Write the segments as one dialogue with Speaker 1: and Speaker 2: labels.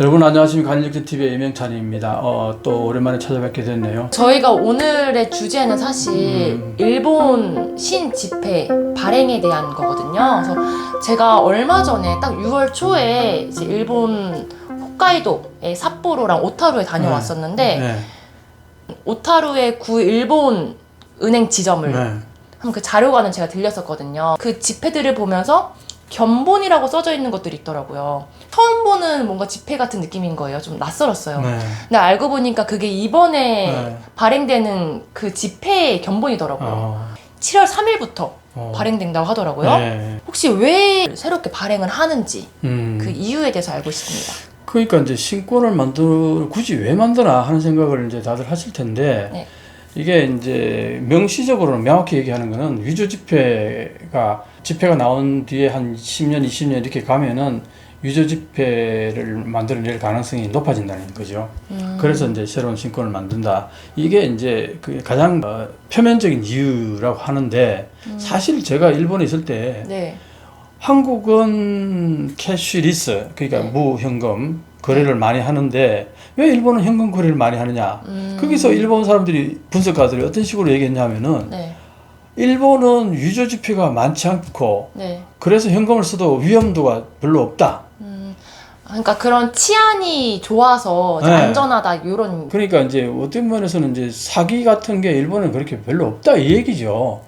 Speaker 1: 여러분 안녕하십니까. 한일전TV의 이명찬입니다. 또 오랜만에 찾아뵙게 됐네요.
Speaker 2: 저희가 오늘의 주제는 사실 일본 신집회 발행에 대한 거거든요. 그래서 제가 얼마 전에 딱 6월 초에 이제 일본 홋카이도의 삿포로랑 오타루에 다녀왔었는데
Speaker 1: 네.
Speaker 2: 오타루의 구 일본 은행 지점을
Speaker 1: 네.
Speaker 2: 한번 그 자료관을 제가 들렸었거든요. 그 지폐들을 보면서 견본이라고 써져 있는 것들이 있더라고요. 처음 보는 뭔가 지폐 같은 느낌인 거예요. 좀 낯설었어요.
Speaker 1: 네.
Speaker 2: 근데 알고 보니까 그게 이번에
Speaker 1: 네.
Speaker 2: 발행되는 그 지폐의 견본이더라고요. 7월 3일부터 발행된다고 하더라고요.
Speaker 1: 네.
Speaker 2: 혹시 왜 새롭게 발행을 하는지 그
Speaker 1: 그
Speaker 2: 이유에 대해서 알고 싶습니다.
Speaker 1: 그러니까 이제 신권을 굳이 왜 만드나 하는 생각을 이제 다들 하실 텐데,
Speaker 2: 네.
Speaker 1: 이게 이제 명시적으로는 명확히 얘기하는 거는 위조 지폐가 나온 뒤에 한 10년, 20년 이렇게 가면은 위조 지폐를 만들어낼 가능성이 높아진다는 거죠. 그래서 이제 새로운 신권을 만든다. 이게 이제 그 가장 표면적인 이유라고 하는데, 사실 제가 일본에 있을 때
Speaker 2: 네.
Speaker 1: 한국은 캐시리스, 그러니까
Speaker 2: 네.
Speaker 1: 무현금 거래를 많이 하는데 왜 일본은 현금 거래를 많이 하느냐. 거기서 일본 사람들이, 분석가들이 어떤 식으로 얘기했냐면은,
Speaker 2: 네.
Speaker 1: 일본은 위조 지폐가 많지 않고
Speaker 2: 네.
Speaker 1: 그래서 현금을 써도 위험도가 별로 없다.
Speaker 2: 그러니까 그런 치안이 좋아서 이제
Speaker 1: 네.
Speaker 2: 안전하다 이런.
Speaker 1: 그러니까 이제 어떤 면에서는 이제 사기 같은 게 일본은 그렇게 별로 없다 이 얘기죠.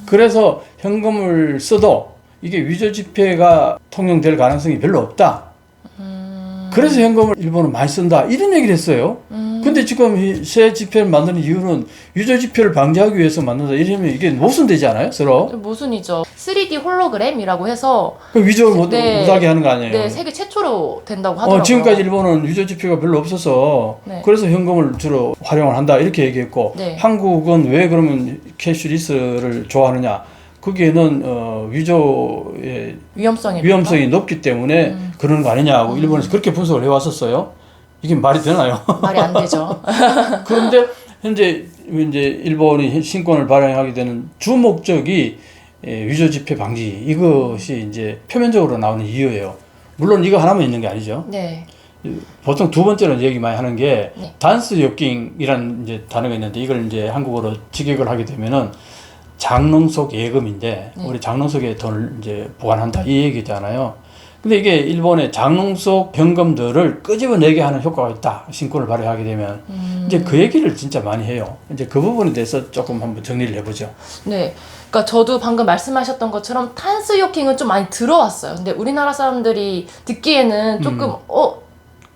Speaker 1: 그래서 현금을 써도 이게 위조 지폐가 통용될 가능성이 별로 없다. 그래서 현금을 일본은 많이 쓴다 이런 얘기를 했어요. 근데 지금 이 새 지폐를 만드는 이유는 위조 지폐를 방지하기 위해서 만든다 이러면 이게 모순되지 않아요? 서로?
Speaker 2: 모순이죠. 3D 홀로그램이라고 해서
Speaker 1: 그 위조를
Speaker 2: 네.
Speaker 1: 못하게 하는 거 아니에요?
Speaker 2: 네, 세계 최초로 된다고 하더라고요.
Speaker 1: 지금까지 일본은 위조 지폐가 별로 없어서
Speaker 2: 네.
Speaker 1: 그래서 현금을 주로 활용을 한다 이렇게 얘기했고,
Speaker 2: 네.
Speaker 1: 한국은 왜 그러면 캐시리스를 좋아하느냐? 거기에는 위조의 위험성이 높기 때문에 그런 거 아니냐고 일본에서 그렇게 분석을 해왔었어요. 이게 말이 되나요?
Speaker 2: 말이 안 되죠.
Speaker 1: 그런데 현재 이제 일본이 신권을 발행하게 되는 주 목적이 위조 지폐 방지, 이것이 이제 표면적으로 나오는 이유예요. 물론 이거 하나만 있는 게 아니죠.
Speaker 2: 네.
Speaker 1: 보통 두 번째로 얘기 많이 하는 게
Speaker 2: 네.
Speaker 1: 단스 요킹이라는 이제 단어가 있는데, 이걸 이제 한국어로 직역을 하게 되면은 장롱 속 예금인데,
Speaker 2: 네.
Speaker 1: 우리 장롱 속에 돈을 이제 보관한다 이 얘기잖아요. 근데 이게 일본의 장롱 속 현금들을 끄집어내게 하는 효과가 있다. 신권을 발행하게 되면. 이제 그 얘기를 진짜 많이 해요. 이제 그 부분에 대해서 조금 한번 정리를 해보죠.
Speaker 2: 네. 그러니까 저도 방금 말씀하셨던 것처럼 탄스 요킹은 좀 많이 들어왔어요. 근데 우리나라 사람들이 듣기에는 조금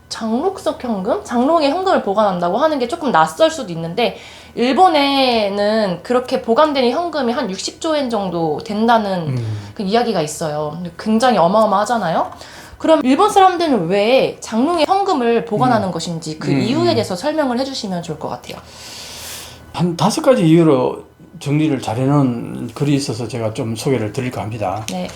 Speaker 2: 장롱속 현금? 장롱에 현금을 보관한다고 하는 게 조금 낯설 수도 있는데, 일본에는 그렇게 보관되는 현금이 한 60조엔 정도 된다는 그 이야기가 있어요. 근데 굉장히 어마어마하잖아요. 그럼 일본 사람들은 왜 장롱에 현금을 보관하는 것인지 그 이유에 대해서 설명을 해주시면 좋을 것 같아요.
Speaker 1: 한 5가지 이유로 정리를 잘 해놓은 글이 있어서 제가 좀 소개를 드릴까 합니다.
Speaker 2: 네.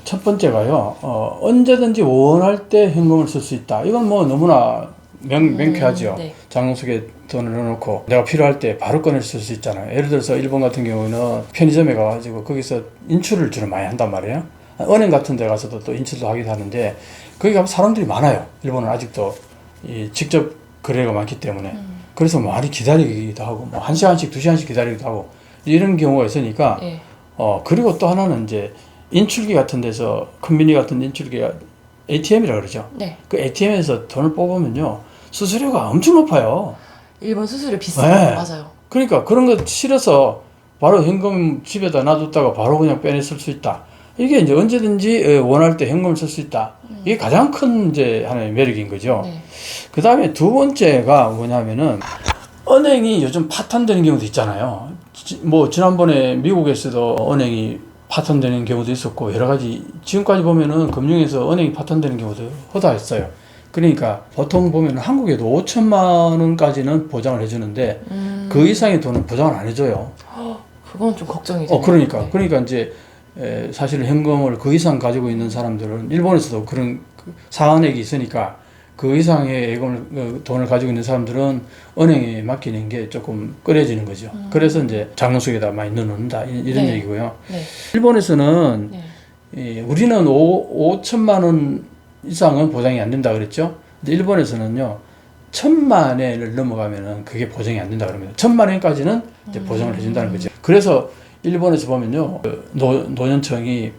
Speaker 1: 첫 번째가요, 언제든지 원할 때 현금을 쓸 수 있다. 이건 뭐 너무나 명쾌하죠.
Speaker 2: 네.
Speaker 1: 장롱 속에 돈을 넣어놓고 내가 필요할 때 바로 꺼낼 수 있잖아요. 예를 들어서 일본 같은 경우는 편의점에 가가지고 거기서 인출을 주로 많이 한단 말이에요. 은행 같은 데 가서도 또 인출도 하기도 하는데, 거기 가면 사람들이 많아요. 일본은 아직도 직접 거래가 많기 때문에. 그래서 많이 기다리기도 하고, 뭐 1시간씩, 2시간씩 기다리기도 하고, 이런 경우가 있으니까,
Speaker 2: 네.
Speaker 1: 그리고 또 하나는 이제 인출기 같은 데서, 컨비니 같은 인출기가 ATM이라 그러죠.
Speaker 2: 네.
Speaker 1: 그 ATM에서 돈을 뽑으면요, 수수료가 엄청 높아요.
Speaker 2: 일본 수수료 비싸요.
Speaker 1: 네.
Speaker 2: 맞아요.
Speaker 1: 그러니까 그런 거 싫어서 바로 현금 집에다 놔뒀다가 바로 그냥 빼내 쓸 수 있다. 이게 이제 언제든지 원할 때 현금을 쓸 수 있다. 이게 가장 큰 이제 하나의 매력인 거죠.
Speaker 2: 네.
Speaker 1: 그 다음에 두 번째가 뭐냐면은, 은행이 요즘 파탄되는 경우도 있잖아요. 뭐 지난번에 미국에서도 은행이 파탄되는 경우도 있었고, 여러 가지 지금까지 보면은 금융에서 은행이 파탄되는 경우도 허다했어요. 그러니까 보통 보면 한국에도 5천만 원까지는 보장을 해주는데 그 이상의 돈은 보장을 안 해줘요.
Speaker 2: 그건 좀 걱정이 되네요.
Speaker 1: 그러니까 이제 사실 현금을 그 이상 가지고 있는 사람들은, 일본에서도 그런 상한액이 있으니까 그 이상의 돈을 가지고 있는 사람들은 은행에 맡기는 게 조금 꺼려지는 거죠. 그래서 이제 장롱 속에다 많이 넣어놓는다 이런 얘기고요.
Speaker 2: 네.
Speaker 1: 일본에서는
Speaker 2: 네.
Speaker 1: 우리는 5천만 원 이상은 보장이 안 된다 그랬죠. 근데 일본에서는요 1,000만 엔을 넘어가면은 그게 보장이 안 된다 그럽니다. 1,000만 엔까지는 이제 보장을 해준다는 거죠. 그래서 일본에서 보면요 노년층이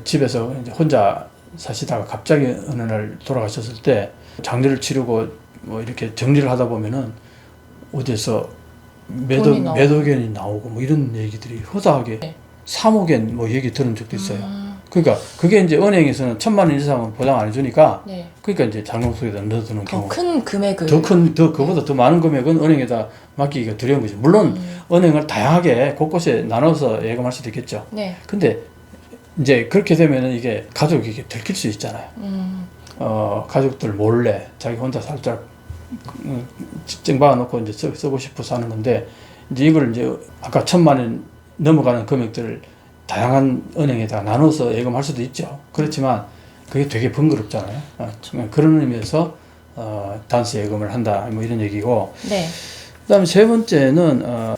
Speaker 1: 집에서 이제 혼자 사시다가 갑자기 어느 날 돌아가셨을 때 장례를 치르고 뭐 이렇게 정리를 하다 보면은 어디에서 매도견이 나오고 뭐 이런 얘기들이 허다하게
Speaker 2: 네.
Speaker 1: 3억엔 뭐 얘기 들은 적도 있어요. 그러니까 그게 이제 은행에서는 1,000만 원 이상은 보장 안 해주니까
Speaker 2: 네.
Speaker 1: 그러니까 이제 장롱속에다 넣어두는 경우
Speaker 2: 더 큰 금액을
Speaker 1: 그보다 더 많은 금액은 은행에다 맡기기가 두려운 거죠. 물론 은행을 다양하게 곳곳에 나눠서 예금할 수도 있겠죠.
Speaker 2: 네.
Speaker 1: 근데 이제 그렇게 되면은 이게 가족이 이게 들킬 수 있잖아요. 가족들 몰래 자기 혼자 살짝 집증 박아놓고 이제 쓰고 싶어 사는 건데 이제 이걸 이제 아까 1,000만 원 넘어가는 금액들을 다양한 은행에다가 나눠서 예금할 수도 있죠. 그렇지만 그게 되게 번거롭잖아요. 그런 의미에서 단수 예금을 한다 뭐 이런 얘기고.
Speaker 2: 네.
Speaker 1: 그다음에 세 번째는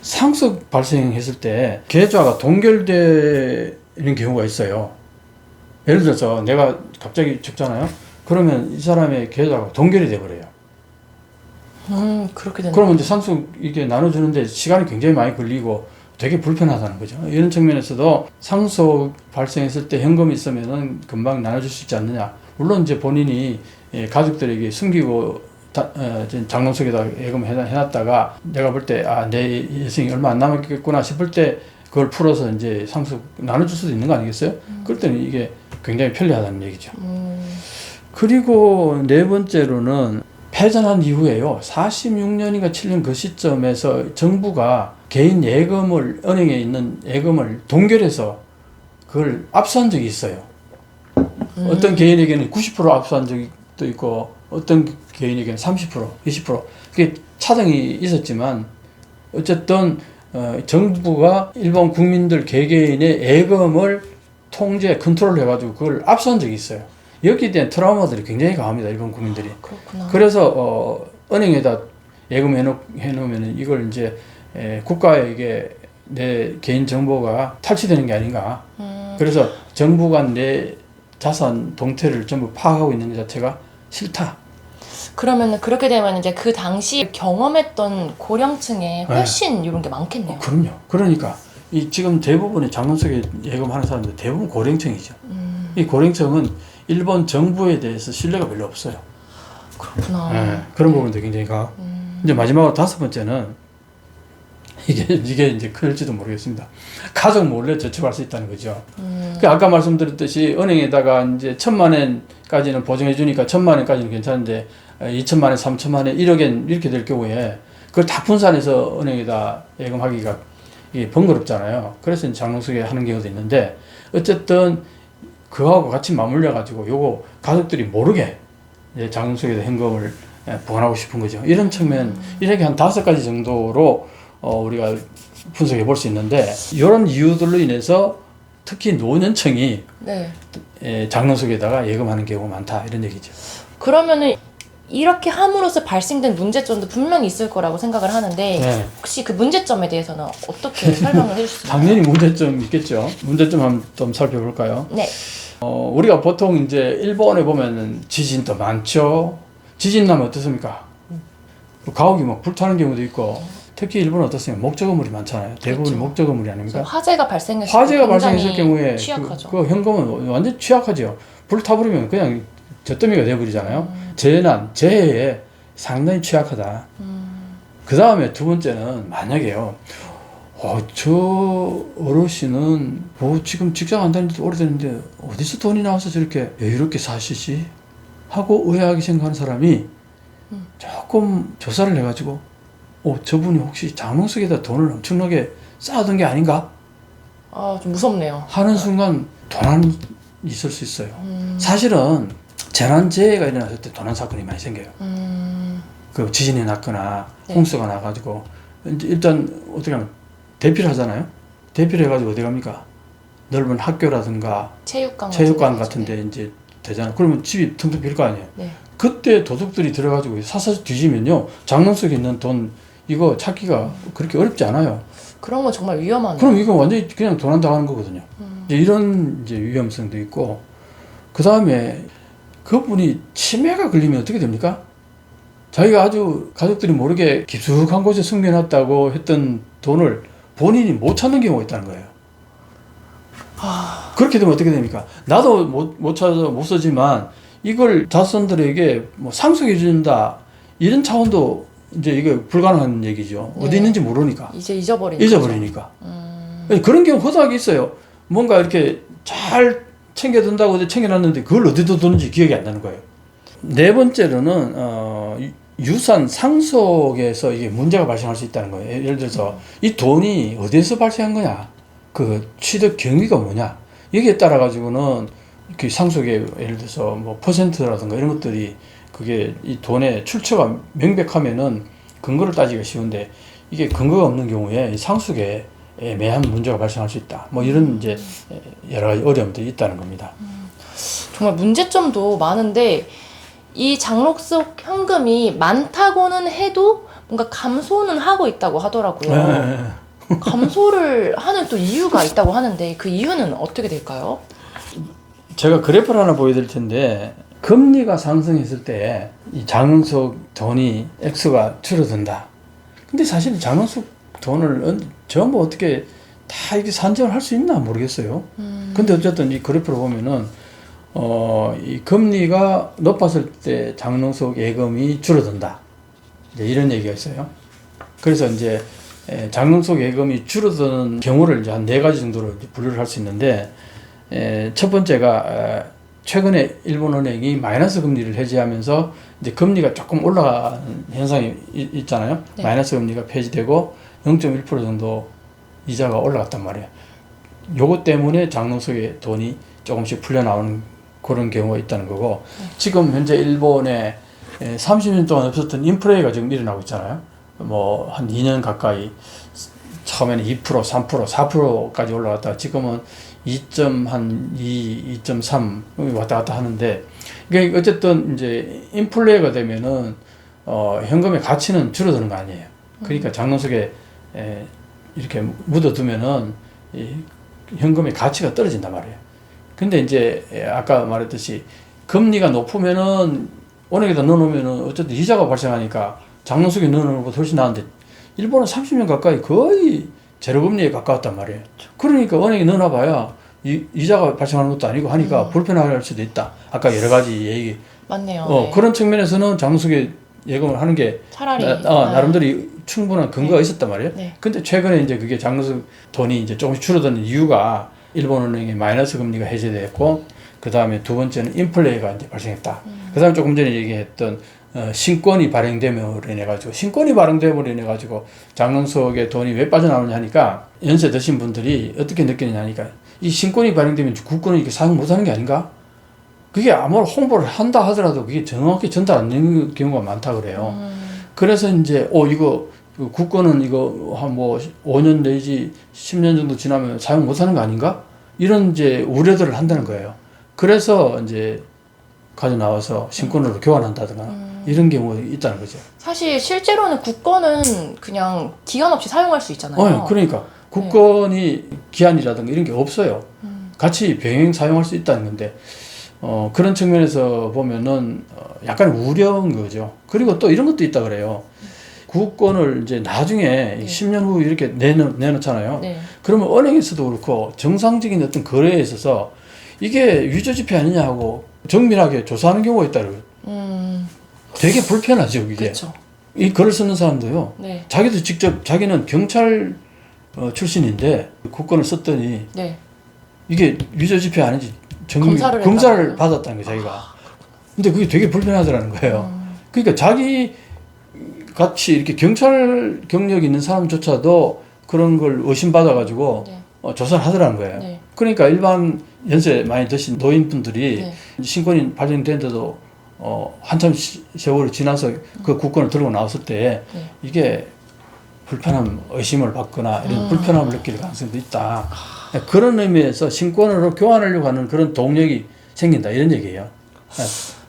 Speaker 1: 상속 발생했을 때 계좌가 동결되는 경우가 있어요. 예를 들어서 내가 갑자기 죽잖아요. 그러면 이 사람의 계좌가 동결이 돼 버려요.
Speaker 2: 그렇게 된다.
Speaker 1: 그러면 이제 상속 이게 나눠주는데 시간이 굉장히 많이 걸리고 되게 불편하다는 거죠. 이런 측면에서도 상속 발생했을 때 현금이 있으면은 금방 나눠줄 수 있지 않느냐. 물론 이제 본인이 가족들에게 숨기고 장롱속에다 예금을 해놨다가 내가 볼 때 내 예생이 얼마 안 남았겠구나 싶을 때 그걸 풀어서 이제 상속 나눠줄 수도 있는 거 아니겠어요? 그럴 때는 이게 굉장히 편리하다는 얘기죠. 그리고 네 번째로는 패전한 이후에요. 46년인가 7년 그 시점에서 정부가 개인 예금을 은행에 있는 예금을 동결해서 그걸 압수한 적이 있어요. 어떤 개인에게는 90% 압수한 적도 있고 어떤 개인에게는 30%, 20% 그게 차등이 있었지만 어쨌든 정부가 일본 국민들 개개인의 예금을 통제, 컨트롤 해가지고 그걸 압수한 적이 있어요. 여기에 대한 트라우마들이 굉장히 강합니다. 일본 국민들이.
Speaker 2: 그렇구나.
Speaker 1: 그래서 은행에다 예금 해놓으면 이걸 이제 국가에게 내 개인 정보가 탈취되는 게 아닌가. 그래서 정부가 내 자산 동태를 전부 파악하고 있는 것 자체가 싫다.
Speaker 2: 그러면은 그렇게 되면 이제 그 당시 경험했던 고령층에 훨씬 이런 게 많겠네요.
Speaker 1: 그럼요. 그러니까 이 지금 대부분의 장롱속에 예금하는 사람들 대부분 고령층이죠. 이 고령층은 일본 정부에 대해서 신뢰가 별로 없어요.
Speaker 2: 그렇구나.
Speaker 1: 그런 부분도 굉장히 강하고. 이제 마지막으로 다섯 번째는 이게 이제 클지도 모르겠습니다. 가족 몰래 저축할 수 있다는 거죠. 그 아까 말씀드렸듯이 은행에다가 이제 1,000만 엔까지는 보증해 주니까 1,000만 엔까지는 괜찮은데 2,000만 엔, 3,000만 엔, 1억 엔 이렇게 될 경우에 그걸 다 분산해서 은행에다 예금하기가 이게 번거롭잖아요. 그래서 장롱속에 하는 경우도 있는데 어쨌든 그거하고 같이 맞물려 가지고 요거 가족들이 모르게 장롱속에다 현금을 보관하고 싶은 거죠. 이런 측면 이렇게 한 5가지 정도로 우리가 분석해 볼 수 있는데 이런 이유들로 인해서 특히 노년층이
Speaker 2: 네.
Speaker 1: 장롱속에다가 예금하는 경우가 많다 이런 얘기죠.
Speaker 2: 그러면은 이렇게 함으로써 발생된 문제점도 분명히 있을 거라고 생각을 하는데
Speaker 1: 네.
Speaker 2: 혹시 그 문제점에 대해서는 어떻게 설명을 해주실 수 있나요?
Speaker 1: 당연히 문제점 있겠죠. 문제점 한번 좀 살펴볼까요?
Speaker 2: 네.
Speaker 1: 우리가 보통 이제 일본에 보면은 지진도 많죠. 지진 나면 어떻습니까? 가옥이 막 불타는 경우도 있고 특히 일본은 어떻습니까? 목조 건물이 많잖아요. 대부분이
Speaker 2: 그렇죠.
Speaker 1: 목조 건물이 아닙니까?
Speaker 2: 화재가 발생했을
Speaker 1: 화재가
Speaker 2: 때
Speaker 1: 발생했을 경우에
Speaker 2: 취약하죠.
Speaker 1: 그 현금은 완전 취약하죠. 불 타버리면 그냥 젖더미가 돼버리잖아요. 재난, 재해에 상당히 취약하다. 그 다음에 두 번째는 만약에요. 저 어르신은 지금 직장 안 다닌 지 오래됐는데 어디서 돈이 나와서 저렇게 여유롭게 사시지? 하고 의아하게 생각하는 사람이 조금 조사를 해가지고 저분이 혹시 장롱속에다 돈을 엄청나게 쌓아둔 게 아닌가?
Speaker 2: 좀 무섭네요.
Speaker 1: 하는 순간 도난이 있을 수 있어요. 사실은 재난재해가 일어났을 때 도난 사건이 많이 생겨요. 그 지진이 났거나
Speaker 2: 네.
Speaker 1: 홍수가 나가지고 일단 어떻게 하면 대피를 하잖아요. 대피를 해가지고 어디 갑니까? 넓은 학교라든가 체육관 같은 데 이제 되잖아요. 그러면 집이 텅텅 빌 거 아니에요.
Speaker 2: 네.
Speaker 1: 그때 도둑들이 들어가지고 사서 뒤지면요. 장롱 속에 있는 돈 이거 찾기가 그렇게 어렵지 않아요.
Speaker 2: 그런 건 정말 위험하네요.
Speaker 1: 그럼 이거 완전히 그냥 도난당하는 거거든요. 이제 이런 이제 위험성도 있고 그 다음에 그분이 치매가 걸리면 어떻게 됩니까? 자기가 아주 가족들이 모르게 깊숙한 곳에 숨겨놨다고 했던 돈을 본인이 못 찾는 경우가 있다는 거예요. 그렇게 되면 어떻게 됩니까? 나도 못 찾아서 못 쓰지만 이걸 자손들에게 뭐 상속해 준다 이런 차원도 이제 이게 불가능한 얘기죠.
Speaker 2: 네.
Speaker 1: 어디 있는지 모르니까.
Speaker 2: 이제 잊어버리니까.
Speaker 1: 잊어버리니까. 그런 경우 허다하게 있어요. 뭔가 이렇게 잘 챙겨둔다고 챙겨놨는데 그걸 어디다 두는지 기억이 안 나는 거예요. 네 번째로는 유산 상속에서 이게 문제가 발생할 수 있다는 거예요. 예를 들어서 이 돈이 어디에서 발생한 거냐, 그 취득 경위가 뭐냐, 여기에 따라 가지고는 그 상속의 예를 들어서 뭐 퍼센트라든가 이런 것들이 그게 이 돈의 출처가 명백하면은 근거를 따지기가 쉬운데 이게 근거가 없는 경우에 이 상속에 애매한 문제가 발생할 수 있다. 뭐 이런 이제 여러 가지 어려움들이 있다는 겁니다.
Speaker 2: 정말 문제점도 많은데 이 장록석 현금이 많다고는 해도 뭔가 감소는 하고 있다고 하더라고요. 감소를 하는 또 이유가 있다고 하는데 그 이유는 어떻게 될까요?
Speaker 1: 제가 그래프를 하나 보여드릴 텐데 금리가 상승했을 때 이 장록석 돈이 액수가 줄어든다. 근데 사실 장록석 돈을 전부 어떻게 다 이렇게 산정을 할 수 있나 모르겠어요. 근데 어쨌든 이 그래프를 보면은 이 금리가 높았을 때 장롱석 예금이 줄어든다. 이제 이런 얘기가 있어요. 그래서 이제 장롱석 예금이 줄어드는 경우를 이제 한 네 가지 정도로 분류를 할 수 있는데, 첫 번째가 최근에 일본은행이 마이너스 금리를 해제하면서 이제 금리가 조금 올라가는 현상이 있잖아요.
Speaker 2: 네.
Speaker 1: 마이너스 금리가 폐지되고 0.1% 정도 이자가 올라갔단 말이에요. 요것 때문에 장롱석의 돈이 조금씩 풀려 나오는 그런 경우가 있다는 거고, 지금 현재 일본에 30년 동안 없었던 인플레이가 지금 일어나고 있잖아요. 뭐 한 2년 가까이 처음에는 2%, 3%, 4%까지 올라갔다가 지금은 2.2, 2.3 왔다 갔다 하는데, 이게 어쨌든 이제 인플레이가 되면은 현금의 가치는 줄어드는 거 아니에요. 그러니까 장롱석에 이렇게 묻어두면은 이 현금의 가치가 떨어진단 말이에요. 근데 이제 아까 말했듯이 금리가 높으면은 은행에다 넣어놓으면은 어쨌든 이자가 발생하니까 장롱석에 넣어놓는 것보다 훨씬 나은데 일본은 30년 가까이 거의 제로금리에 가까웠단 말이에요. 그러니까 은행에 넣어놔봐야 이자가 발생하는 것도 아니고 하니까 불편할 수도 있다. 아까 여러 가지 얘기.
Speaker 2: 맞네요. 네.
Speaker 1: 그런 측면에서는 장롱석에 예금을 하는 게
Speaker 2: 차라리
Speaker 1: 나름대로 충분한 근거가
Speaker 2: 네.
Speaker 1: 있었단 말이에요.
Speaker 2: 네.
Speaker 1: 근데 최근에 이제 그게 장롱석 돈이 이제 조금씩 줄어드는 이유가 일본은행의 마이너스 금리가 해제됐고, 그 다음에 두 번째는 인플레이가 이제 발생했다. 그 다음에 조금 전에 얘기했던 신권이 발행됨으로 인해 가지고, 신권이 발행됨으로 인해 가지고 장롱석에 돈이 왜 빠져나오느냐 하니까 연세 드신 분들이 어떻게 느끼느냐 하니까 이 신권이 발행되면 국권을 이렇게 사용 못하는 게 아닌가? 그게 아무리 홍보를 한다 하더라도 그게 정확히 전달 안 되는 경우가 많다 그래요. 그래서 이제 이거 국권은 이거 한 뭐 5년 내지 10년 정도 지나면 사용 못하는 거 아닌가? 이런 이제 우려들을 한다는 거예요. 그래서 이제 가져 나와서 신권으로 교환한다든가 이런 경우가 있다는 거죠.
Speaker 2: 사실 실제로는 국권은 그냥 기한 없이 사용할 수 있잖아요.
Speaker 1: 그러니까 국권이 기한이라든가 이런 게 없어요. 같이 병행 사용할 수 있다는 건데 그런 측면에서 보면은 약간 우려인 거죠. 그리고 또 이런 것도 있다 그래요. 국권을 이제 나중에 10년 후 이렇게 내놓잖아요.
Speaker 2: 네.
Speaker 1: 그러면 은행에서도 그렇고 정상적인 어떤 거래에 있어서 이게 위조지폐 아니냐 하고 정밀하게 조사하는 경우가 있다고요. 되게 불편하죠, 이게.
Speaker 2: 그렇죠.
Speaker 1: 이 글을 쓰는 사람도요.
Speaker 2: 네.
Speaker 1: 자기도 직접 자기는 경찰 출신인데 국권을 썼더니
Speaker 2: 네.
Speaker 1: 이게 위조지폐 아닌지
Speaker 2: 검사를
Speaker 1: 받았다는 거예요, 자기가. 근데 그게 되게 불편하더라는 거예요. 그러니까 자기 같이 이렇게 경찰 경력이 있는 사람조차도 그런 걸 의심받아가지고
Speaker 2: 네.
Speaker 1: 조사를 하더라는 거예요.
Speaker 2: 네.
Speaker 1: 그러니까 일반 연세 많이 드신 노인분들이
Speaker 2: 네.
Speaker 1: 신권이 발행된데도 한참 세월이 지나서 그 국권을 들고 나왔을 때
Speaker 2: 네.
Speaker 1: 이게 의심을 받거나 이런 불편함을 느낄 가능성도 있다. 그런 의미에서 신권으로 교환하려고 하는 그런 동력이 생긴다 이런 얘기예요.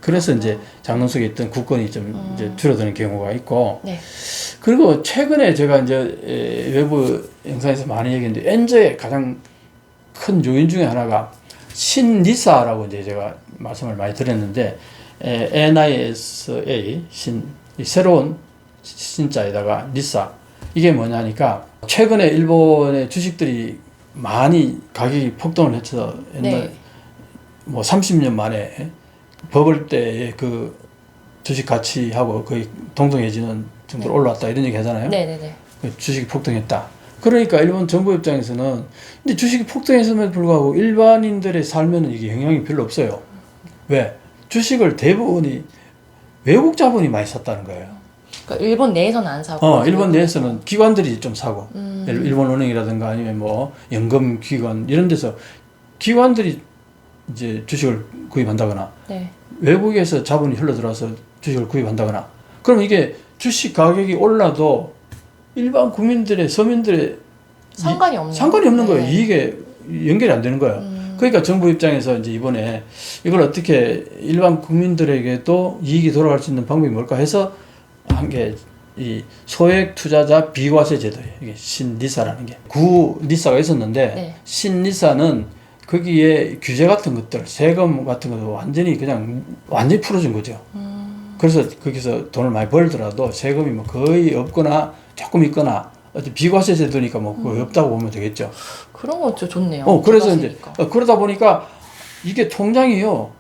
Speaker 1: 그래서 이제 장롱석에 있던 국권이 좀 이제 줄어드는 경우가 있고,
Speaker 2: 네.
Speaker 1: 그리고 최근에 제가 이제 외부 영상에서 많이 얘기했는데 엔저의 가장 큰 요인 중에 하나가 신니사라고 이제 제가 말씀을 많이 드렸는데 NISA 이 새로운 신자에다가 니사 이게 뭐냐니까 최근에 일본의 주식들이 많이 가격이 폭등을 해서 옛날
Speaker 2: 네.
Speaker 1: 뭐 30년 만에 버블 때의 그 주식 가치하고 거의 동등해지는 정도로
Speaker 2: 네.
Speaker 1: 올라왔다 이런 얘기 하잖아요.
Speaker 2: 네네네.
Speaker 1: 주식이 폭등했다. 그러니까 일본 정부 입장에서는 근데 주식이 폭등했음에도 불구하고 일반인들의 삶에는 이게 영향이 별로 없어요. 왜? 주식을 대부분이 외국 자본이 많이 샀다는 거예요.
Speaker 2: 그러니까 일본 내에서는 안 사고.
Speaker 1: 일본 내에서는 기관들이 좀 사고,
Speaker 2: 음.
Speaker 1: 일본 은행이라든가 아니면 뭐 연금 기관 이런 데서 기관들이 이제 주식을 구입한다거나
Speaker 2: 네.
Speaker 1: 외국에서 자본이 흘러 들어와서 주식을 구입한다거나 그럼 이게 주식 가격이 올라도 일반 국민들의 서민들의
Speaker 2: 상관이 없는.
Speaker 1: 상관이 없는 거예요.
Speaker 2: 네.
Speaker 1: 이익에 연결이 안 되는 거예요. 그러니까 정부 입장에서 이제 이번에 이걸 어떻게 일반 국민들에게도 이익이 돌아갈 수 있는 방법이 뭘까 해서 한 게 이 소액 투자자 비과세 제도예요. 이게 신니사라는 게 구 니사가 있었는데
Speaker 2: 네.
Speaker 1: 신니사는 거기에 규제 같은 것들, 세금 같은 것도 완전히 풀어준 거죠. 그래서 거기서 돈을 많이 벌더라도 세금이 뭐 거의 없거나 조금 있거나 어차피 비과세 제도니까 뭐 거의 없다고 보면 되겠죠.
Speaker 2: 그런 거 좀 좋네요.
Speaker 1: 그래서 이제
Speaker 2: 비과세니까.
Speaker 1: 그러다 보니까 이게 통장이요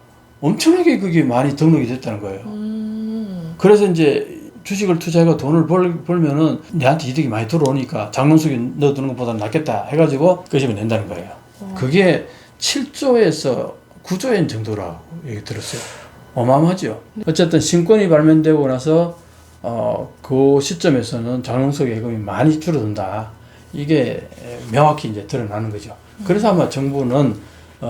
Speaker 1: 엄청나게 그게 많이 등록이 됐다는 거예요. 그래서 이제 주식을 투자해서 돈을 벌면은 내한테 이득이 많이 들어오니까 장롱속에 넣어두는 것보다는 낫겠다 해가지고 그 집에 낸다는 거예요. 그게 7조에서 9조엔 정도라고 얘기 들었어요. 어마어마하죠. 어쨌든 신권이 발명되고 나서 그 시점에서는 장롱석 예금이 많이 줄어든다. 이게 명확히 이제 드러나는 거죠. 그래서 아마 정부는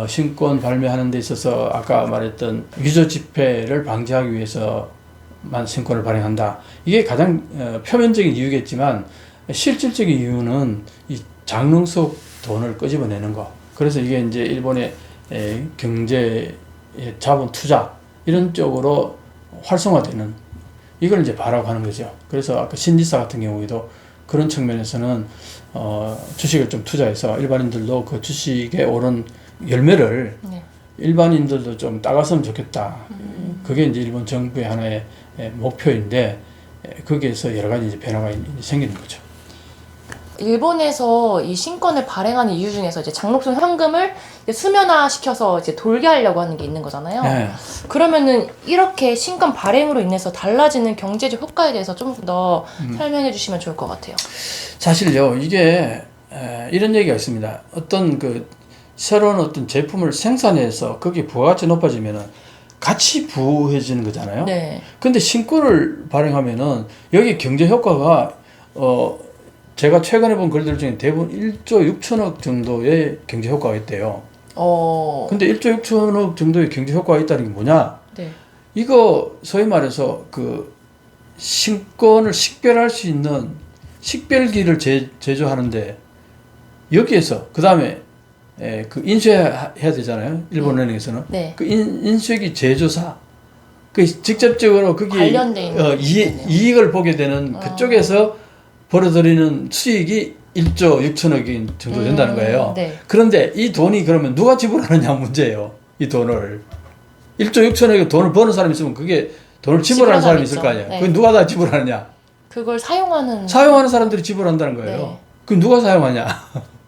Speaker 1: 신권 발매하는 데 있어서 아까 말했던 위조 지폐를 방지하기 위해서만 신권을 발행한다. 이게 가장 표면적인 이유겠지만 실질적인 이유는 이 장롱 속 돈을 끄집어내는 거. 그래서 이게 이제 일본의 경제 자본 투자 이런 쪽으로 활성화되는 이걸 이제 바라고 하는 거죠. 그래서 아까 신지사 같은 경우에도 그런 측면에서는 주식을 좀 투자해서 일반인들도 그 주식에 오른 열매를
Speaker 2: 네.
Speaker 1: 일반인들도 좀 따갔으면 좋겠다. 그게 이제 일본 정부의 하나의 목표인데 거기에서 여러 가지 이제 변화가 생기는 거죠.
Speaker 2: 일본에서 이 신권을 발행하는 이유 중에서 이제 장록성 현금을 이제 수면화시켜서 이제 돌게 하려고 하는 게 있는 거잖아요.
Speaker 1: 네.
Speaker 2: 그러면은 이렇게 신권 발행으로 인해서 달라지는 경제적 효과에 대해서 좀 더 설명해 주시면 좋을 것 같아요.
Speaker 1: 사실요, 이게 이런 얘기가 있습니다. 어떤 그 새로운 어떤 제품을 생산해서 거기에 부가가치 높아지면은 같이 부해지는 거잖아요.
Speaker 2: 네.
Speaker 1: 근데 신권을 발행하면은 여기 경제 효과가 제가 최근에 본 글들 중에 대부분 1조 6천억 정도의 경제 효과가 있대요. 근데 1조 6천억 정도의 경제 효과가 있다는 게 뭐냐?
Speaker 2: 네.
Speaker 1: 이거 소위 말해서 그 신권을 식별할 수 있는 식별기를 제조하는데 여기에서 그 다음에 그 인수해야 되잖아요. 일본은행에서는.
Speaker 2: 네.
Speaker 1: 그 인수기 제조사 그 직접적으로 거기
Speaker 2: 관련돼 있는
Speaker 1: 이익을 보게 되는 그쪽에서 벌어들이는 수익이 1조 6천억인 정도 된다는 거예요.
Speaker 2: 네.
Speaker 1: 그런데 이 돈이 그러면 누가 지불하느냐 문제예요. 이 돈을 1조 6천억의 돈을 버는 사람이 있으면 그게 돈을 지불하는 사람이 있을 거 아니에요.
Speaker 2: 네.
Speaker 1: 그건 누가 다 지불하느냐?
Speaker 2: 그걸 사용하는
Speaker 1: 사람들이 지불한다는 거예요.
Speaker 2: 네.
Speaker 1: 그럼 누가 사용하냐?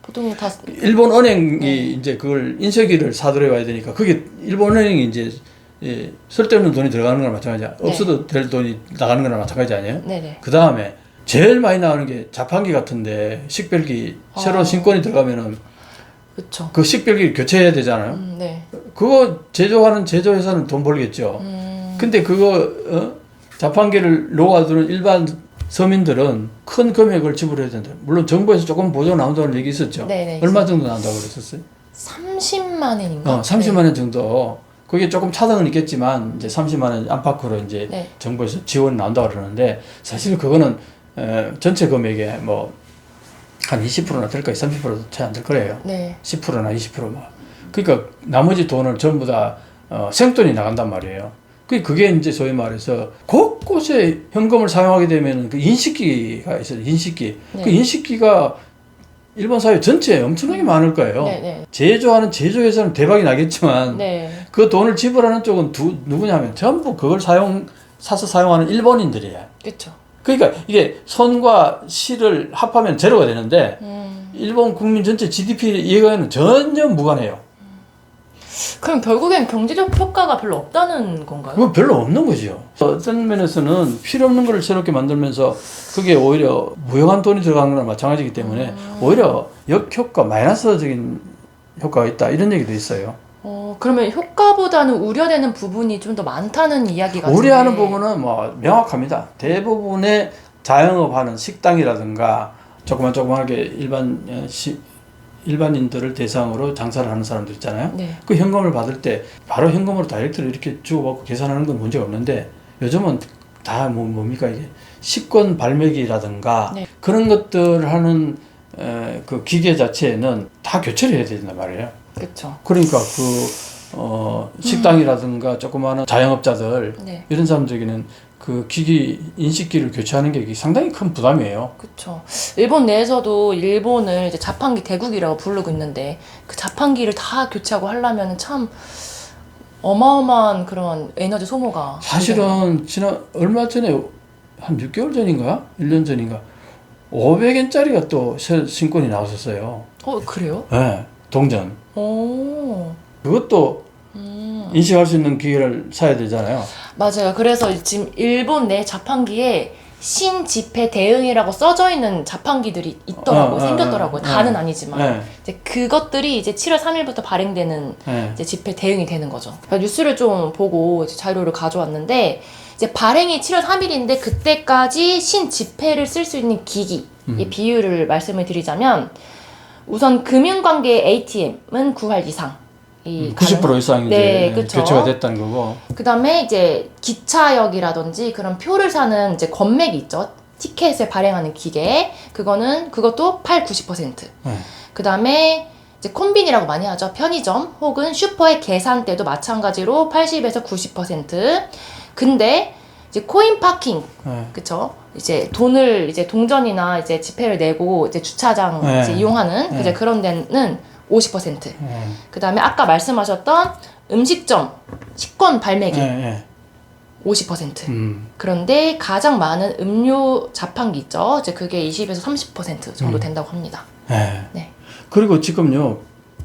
Speaker 2: 보통 다
Speaker 1: 일본 은행이 이제 그걸 인쇄기를 사들여 와야 되니까 그게 일본 은행이 이제 쓸데없는 돈이 들어가는 거나 마찬가지야.
Speaker 2: 네.
Speaker 1: 없어도 될 돈이 나가는 거나 마찬가지 아니에요?
Speaker 2: 네네.
Speaker 1: 그 다음에 제일 많이 나오는 게 자판기 같은데 식별기 새로 신권이 들어가면은
Speaker 2: 그렇죠.
Speaker 1: 그 식별기를 교체해야 되잖아요.
Speaker 2: 네.
Speaker 1: 그거 제조하는 제조회사는 돈 벌겠죠. 근데 그거 자판기를 놓아두는 일반 서민들은 큰 금액을 지불해야 된다. 물론 정부에서 조금 보조 나온다는 얘기 있었죠.
Speaker 2: 네네,
Speaker 1: 얼마 정도 나온다고 그랬었어요?
Speaker 2: 30만 원인가?
Speaker 1: 30만 원 정도. 그게 조금 차등은 있겠지만 이제 30만 원 안팎으로 이제
Speaker 2: 네.
Speaker 1: 정부에서 지원이 나온다고 그러는데 사실 그거는 전체 금액의 뭐 한 20%나 될 거예요. 30%도 채 안 될 거예요.
Speaker 2: 네.
Speaker 1: 10%나 20%만. 그러니까 나머지 돈을 전부 다 생돈이 나간단 말이에요. 그게 이제 소위 말해서 곳곳에 현금을 사용하게 되면 그 인식기가 있어요. 인식기.
Speaker 2: 네.
Speaker 1: 그 인식기가 일본 사회 전체에 엄청나게 많을 거예요.
Speaker 2: 네네.
Speaker 1: 제조하는 제조회사는 대박이 나겠지만
Speaker 2: 네.
Speaker 1: 그 돈을 지불하는 쪽은 누구냐면 전부 그걸 사서 사용하는 일본인들이에요.
Speaker 2: 그렇죠.
Speaker 1: 그러니까 이게 손과 실을 합하면 제로가 되는데 일본 국민 전체 GDP 이거에는 전혀 무관해요.
Speaker 2: 그럼 결국엔 경제적 효과가 별로 없다는 건가요?
Speaker 1: 그거 별로 없는 거죠. 어떤 면에서는 필요 없는 걸 새롭게 만들면서 그게 오히려 무용한 돈이 들어가는 거랑 마찬가지이기 때문에 오히려 역효과, 마이너스적인 효과가 있다 이런 얘기도 있어요.
Speaker 2: 그러면 효과보다는 우려되는 부분이 좀 더 많다는 이야기 같은데.
Speaker 1: 우려하는 부분은 뭐 명확합니다. 대부분의 자영업하는 식당이라든가 조그맣게 일반인들을 대상으로 장사를 하는 사람들 있잖아요.
Speaker 2: 네.
Speaker 1: 그 현금을 받을 때 바로 현금으로 다이렉트로 이렇게 주고받고 계산하는 건 문제가 없는데 요즘은 다 뭡니까 이게 식권 발매기라든가
Speaker 2: 네.
Speaker 1: 그런 것들을 하는 그 기계 자체는 다 교체를 해야 된단 말이에요.
Speaker 2: 그렇죠.
Speaker 1: 그러니까 식당이라든가 조그마한 자영업자들
Speaker 2: 네.
Speaker 1: 이런 사람들에게는 그 기기 인식기를 교체하는 게 상당히 큰 부담이에요.
Speaker 2: 그렇죠. 일본 내에서도 일본을 이제 자판기 대국이라고 부르고 있는데 그 자판기를 다 교체하고 하려면 참 어마어마한 그런 에너지 소모가.
Speaker 1: 사실은 얼마 전에 한 6개월 전인가 1년 전인가 500엔짜리가 또 신권이 나왔었어요.
Speaker 2: 그래요?
Speaker 1: 네, 동전.
Speaker 2: 오.
Speaker 1: 그것도 인식할 수 있는 기계를 사야 되잖아요.
Speaker 2: 맞아요. 그래서 지금 일본 내 자판기에 신지폐 대응이라고 써져 있는 자판기들이 있더라고요. 생겼더라고요. 다는 아니지만.
Speaker 1: 네.
Speaker 2: 이제 그것들이 이제 7월 3일부터 발행되는
Speaker 1: 네.
Speaker 2: 이제 지폐 대응이 되는 거죠. 그러니까 뉴스를 좀 보고 이제 자료를 가져왔는데 이제 발행이 7월 3일인데 그때까지 신지폐를 쓸 수 있는 기기의 비율을 말씀을 드리자면 우선 금융관계 ATM은 9할 이상.
Speaker 1: 90% 이상
Speaker 2: 네,
Speaker 1: 이제
Speaker 2: 그쵸.
Speaker 1: 교체가 됐다는 거고.
Speaker 2: 그 다음에 이제 기차역이라든지 그런 표를 사는 이제 건맥이 있죠. 티켓을 발행하는 기계. 그것도 90%. 그 다음에 이제 콤비니라고 많이 하죠. 편의점 혹은 슈퍼의 계산대도 마찬가지로 80에서 90%. 근데 이제 코인 파킹. 그쵸. 이제 돈을 이제 동전이나 이제 지폐를 내고 이제 주차장 이제 이용하는 이제 그런 데는 50%. 그 다음에 아까 말씀하셨던 음식점, 식권 발매기 50%. 그런데 가장 많은 음료 자판기 있죠. 이제 그게 20에서 30% 정도 된다고 합니다. 네.
Speaker 1: 그리고 지금요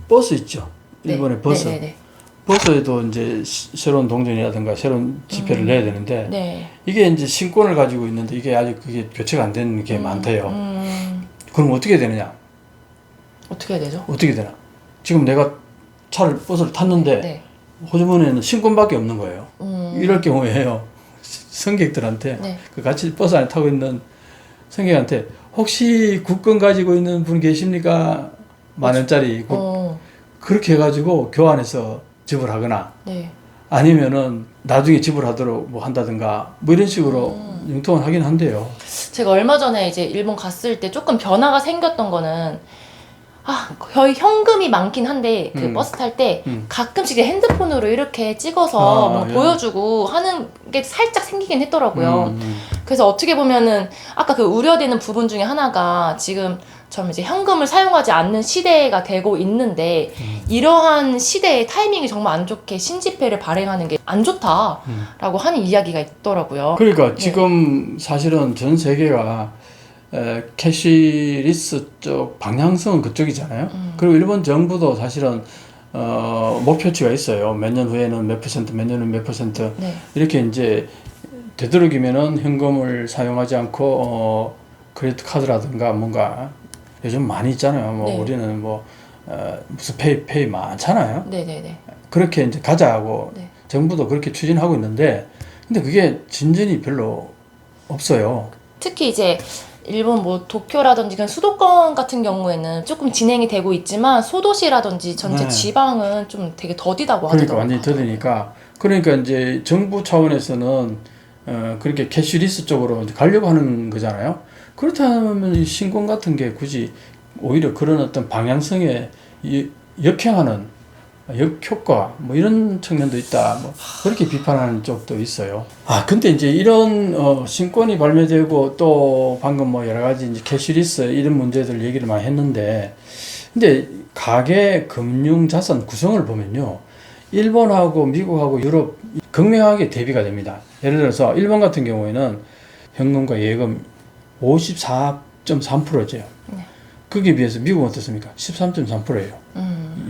Speaker 1: 버스 있죠. 일본의
Speaker 2: 네.
Speaker 1: 버스.
Speaker 2: 네네네.
Speaker 1: 버스에도 이제 새로운 동전이라든가 새로운 지폐를 내야 되는데
Speaker 2: 네.
Speaker 1: 이게 이제 신권을 가지고 있는데 이게 아직 그게 교체가 안 된 게 많대요. 그럼 어떻게 되느냐?
Speaker 2: 어떻게 해야 되죠?
Speaker 1: 어떻게 되나? 지금 내가 버스를 탔는데
Speaker 2: 네.
Speaker 1: 호주머니에는 신권밖에 없는 거예요. 이럴 경우에요. 승객들한테
Speaker 2: 네.
Speaker 1: 그 같이 버스 안에 타고 있는 승객한테 혹시 국권 가지고 있는 분 계십니까? 10,000원짜리 그렇게 해가지고 교환해서 지불하거나
Speaker 2: 네.
Speaker 1: 아니면은 나중에 지불하도록 뭐 한다든가 뭐 이런 식으로 융통을 하긴 한대요.
Speaker 2: 제가 얼마 전에 이제 일본 갔을 때 조금 변화가 생겼던 거는 거의 현금이 많긴 한데 그 버스 탈 때 가끔씩 이제 핸드폰으로 이렇게 찍어서 뭐 보여주고 하는 게 살짝 생기긴 했더라고요. 그래서 어떻게 보면은 아까 그 우려되는 부분 중에 하나가 지금처럼 이제 현금을 사용하지 않는 시대가 되고 있는데 이러한 시대의 타이밍이 정말 안 좋게 신지폐를 발행하는 게 안 좋다라고 하는 이야기가 있더라고요.
Speaker 1: 그러니까 지금 사실은 전 세계가 캐시리스 쪽 방향성은 그쪽이잖아요. 그리고 일본 정부도 사실은 목표치가 있어요. 몇 년 후에는 몇 퍼센트, 몇 년은 몇 퍼센트
Speaker 2: 네.
Speaker 1: 이렇게 이제 되도록이면은 현금을 사용하지 않고 크레디트 카드라든가 뭔가 요즘 많이 있잖아요. 뭐
Speaker 2: 네.
Speaker 1: 우리는 뭐 무슨 페이 많잖아요.
Speaker 2: 네네네.
Speaker 1: 그렇게 이제 가자고
Speaker 2: 네.
Speaker 1: 정부도 그렇게 추진하고 있는데 근데 그게 진전이 별로 없어요.
Speaker 2: 특히 이제 일본 뭐 도쿄라든지 그냥 수도권 같은 경우에는 조금 진행이 되고 있지만 소도시라든지 전체
Speaker 1: 네.
Speaker 2: 지방은 좀 되게 더디다고
Speaker 1: 그러니까
Speaker 2: 하더라고요.
Speaker 1: 완전히 더디니까 그러니까 이제 정부 차원에서는 그렇게 캐시리스 쪽으로 이제 가려고 하는 거잖아요. 그렇다면 이 신권 같은 게 굳이 오히려 그런 어떤 방향성에 역행하는 역효과 뭐 이런 측면도 있다. 뭐 그렇게 비판하는 쪽도 있어요. 근데 이제 이런 신권이 발매되고 또 방금 뭐 여러 가지 이제 캐시리스 이런 문제들 얘기를 많이 했는데, 근데 가계 금융 자산 구성을 보면요, 일본하고 미국하고 유럽 극명하게 대비가 됩니다. 예를 들어서 일본 같은 경우에는 현금과 예금 54.3%죠.
Speaker 2: 네.
Speaker 1: 거기에 비해서 미국은 어떻습니까? 13.3%예요.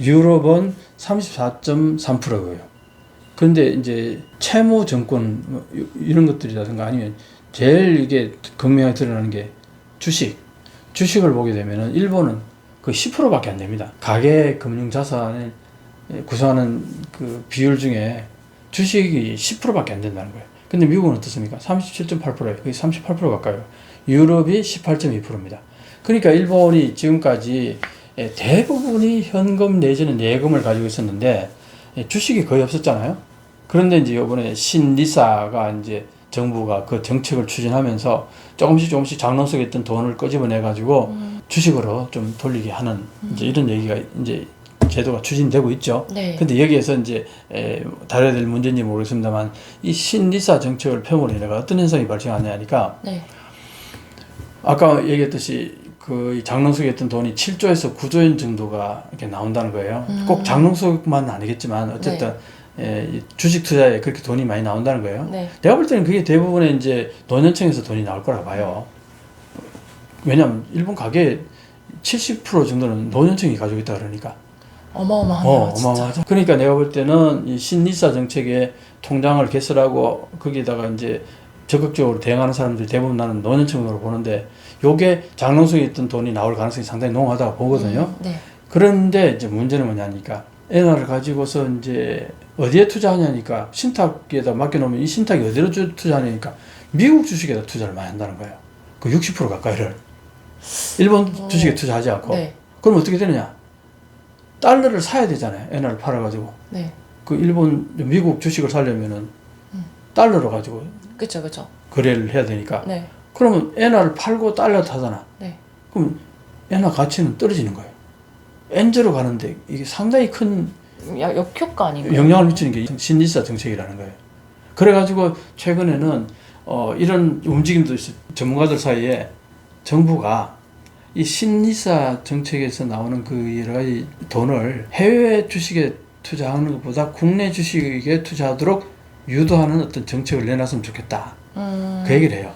Speaker 1: 유럽은 34.3%예요. 그런데 이제 채무 정권 뭐 이런 것들이라든가 아니면 제일 이게 극명하게 드러나는 게 주식을 보게 되면은 일본은 그 10%밖에 안 됩니다. 가계 금융 자산을 구성하는 그 비율 중에 주식이 10%밖에 안 된다는 거예요. 근데 미국은 어떻습니까? 37.8%예요. 거의 38% 가까이요. 유럽이 18.2%입니다. 그러니까 일본이 지금까지 대부분이 현금 내지는 예금을 가지고 있었는데 주식이 거의 없었잖아요. 그런데 이제 이번에 신리사가 이제 정부가 그 정책을 추진하면서 조금씩 장롱 속에 있던 돈을 끄집어내 가지고 주식으로 좀 돌리게 하는 이제 이런 얘기가 이제 제도가 추진되고 있죠.
Speaker 2: 네.
Speaker 1: 근데 여기에서 이제 다뤄야 될 문제인지 모르겠습니다만 이 신리사 정책을 폐물로 인해 어떤 현상이 발생하냐 하니까
Speaker 2: 네.
Speaker 1: 아까 얘기했듯이 그 장롱 속에 있던 돈이 7조에서 9조 원 정도가 이렇게 나온다는 거예요. 꼭 장롱 속만 아니겠지만 어쨌든 주식 투자에 그렇게 돈이 많이 나온다는 거예요.
Speaker 2: 네.
Speaker 1: 내가 볼 때는 그게 대부분의 이제 노년층에서 돈이 나올 거라고 봐요. 왜냐하면 일본 가계 70% 정도는 노년층이 가지고 있다 그러니까.
Speaker 2: 어마어마하네요. 진짜.
Speaker 1: 어마어마하죠. 그러니까 내가 볼 때는 이 신리사 정책에 통장을 개설하고 거기다가 이제 적극적으로 대응하는 사람들이 대부분 나는 노년층으로 보는데 요게 장롱 속에 있던 돈이 나올 가능성이 상당히 농후하다고 보거든요.
Speaker 2: 네.
Speaker 1: 그런데 이제 문제는 뭐냐니까 엔화를 가지고서 이제 어디에 투자하냐니까 신탁에다 맡겨놓으면 이 신탁이 어디로 투자하냐니까 미국 주식에다 투자를 많이 한다는 거예요. 그 60% 가까이를 일본 주식에 투자하지 않고.
Speaker 2: 네.
Speaker 1: 그럼 어떻게 되느냐? 달러를 사야 되잖아요. 엔화를 팔아가지고.
Speaker 2: 네.
Speaker 1: 그 미국 주식을 사려면은 달러로 가지고
Speaker 2: 그쵸.
Speaker 1: 거래를 해야 되니까.
Speaker 2: 네.
Speaker 1: 그러면 엔화를 팔고 달러 타잖아.
Speaker 2: 네.
Speaker 1: 그럼 엔화 가치는 떨어지는 거예요. 엔저로 가는데 이게 상당히 큰
Speaker 2: 역효과 아닌가요?
Speaker 1: 영향을 미치는 게 신리사 정책이라는 거예요. 그래가지고 최근에는 이런 움직임도 있어요. 전문가들 사이에 정부가 이 신리사 정책에서 나오는 그 여러 가지 돈을 해외 주식에 투자하는 것보다 국내 주식에 투자하도록 유도하는 어떤 정책을 내놨으면 좋겠다. 그 얘기를 해요.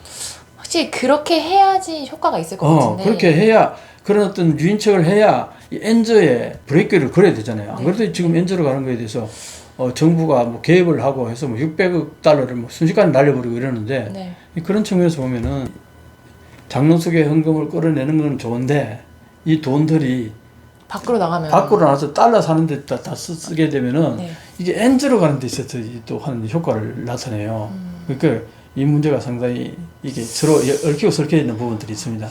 Speaker 2: 확실히 그렇게 해야지 효과가 있을 것 같은데.
Speaker 1: 그렇게 해야 그런 어떤 유인책을 해야 이 엔저에 브레이크를 걸어야 되잖아요. 안
Speaker 2: 네.
Speaker 1: 그래도 지금 엔저로 가는 거에 대해서 정부가 뭐 개입을 하고 해서 뭐 600억 달러를 뭐 순식간에 날려버리고 이러는데
Speaker 2: 네.
Speaker 1: 그런 측면에서 보면은 장롱 속에 현금을 끌어내는 건 좋은데 이 돈들이
Speaker 2: 밖으로 나가면
Speaker 1: 밖으로 나와서 달러 사는 데 다 쓰게 되면은
Speaker 2: 네.
Speaker 1: 이게 엔저로 가는 데 있어서 또 하는 효과를 나타내요. 그러니까 이 문제가 상당히 이게 서로 얽히고 설켜 있는 부분들이 있습니다.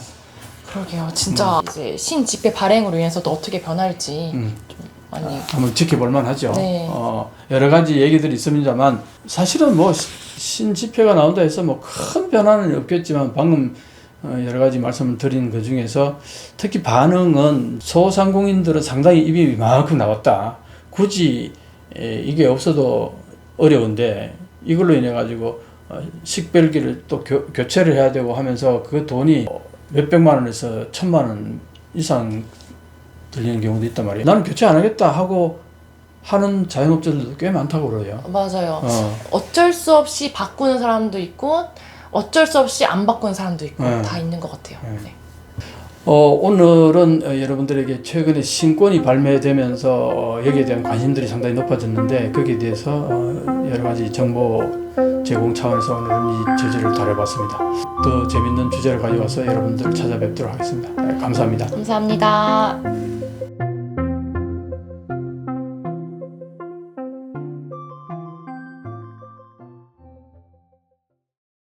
Speaker 2: 그러게요. 진짜 이제 신집회 발행으로 인해서 또 어떻게 변할지 좀 많이
Speaker 1: 한번 지켜볼 만하죠.
Speaker 2: 네.
Speaker 1: 여러 가지 얘기들이 있습니다만 사실은 뭐 신집회가 나온다 해서 뭐 큰 변화는 없겠지만 방금 여러 가지 말씀을 드린 그 중에서 특히 반응은 소상공인들은 상당히 입이 이만큼 나왔다. 굳이 이게 없어도 어려운데 이걸로 인해 가지고 식별기를 또 교체를 해야 되고 하면서 그 돈이 몇백만 원에서 1,000만 원 이상 들리는 경우도 있단 말이에요. 나는 교체 안 하겠다 하고 하는 자영업자들도 꽤 많다고 그래요.
Speaker 2: 맞아요. 어쩔 수 없이 바꾸는 사람도 있고 어쩔 수 없이 안 바꾸는 사람도 있고 다 있는 것 같아요. 네.
Speaker 1: 오늘은 여러분들에게 최근에 신권이 발매되면서 여기에 대한 관심들이 상당히 높아졌는데 거기에 대해서 여러 가지 정보 제공 차원에서 오늘은 이 주제를 다뤄봤습니다. 더 재밌는 주제를 가져와서 여러분들을 찾아뵙도록 하겠습니다. 감사합니다.
Speaker 2: 감사합니다.